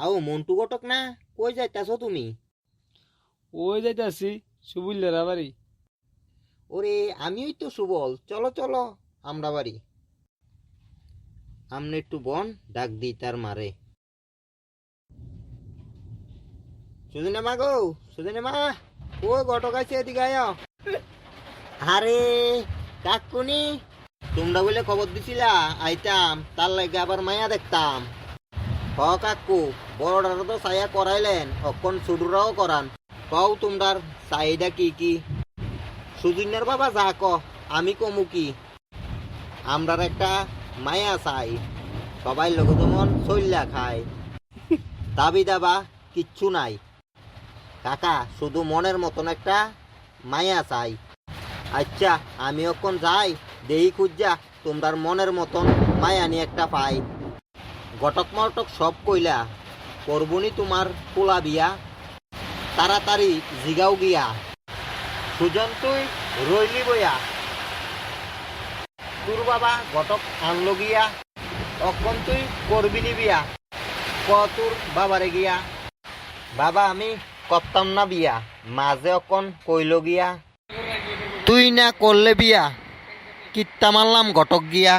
আও মন্টু ঘটক না, কই যাইতাছো তুমি? ওই যাইতাছি সুবুল্লেরা বাড়ি। ওরে আমিই তো সুবল, চলো চলো আমরা বাড়ি। আমনে একটু বন, ডাক দিই তার মারে। সুজনে মা গো, সুজনে মা, ও ঘটক আছে, এদিকে আয়। আরে কাকুনি, তোমরা বলে খবর দিছিলা আইতাম, তার লাগে আবার মায়া দেখতাম। হ কাকু, বড়রা তো ছায়া করাইলেন, অক্ষণ ছুটুরাও করান। কও তোমরার চাহিদা কি কি? সুজনের বাবা যা ক, আমি কমু কি? আমরার একটা মায়া চাই, সবাই লোক যেমন চল্লা খায়। দাবি দাবা কিচ্ছু নাই কাকা, শুধু মনের মতন একটা মায়া চাই। আচ্ছা আমি এখন যাই, দেহি খুঁজা তোমরার মনের মতন মায়া নিয়ে একটা পাই। ঘটক মটক সব কইলা, করবনি তোমার পোলা বিয়া, তাড়াতাড়ি জিগাও গিয়া। সুজন তুই রইলি বইয়া, তোর বাবা ঘটক আনলো গিয়া, অখন তুই করবিনি বিয়া, ক তোর বাবারে গিয়া। বাবা আমি করতাম না বিয়া, মাঝে অকন কইল গিয়া, তুই না করলে বিয়া, কিত্তা মারলাম ঘটক গিয়া।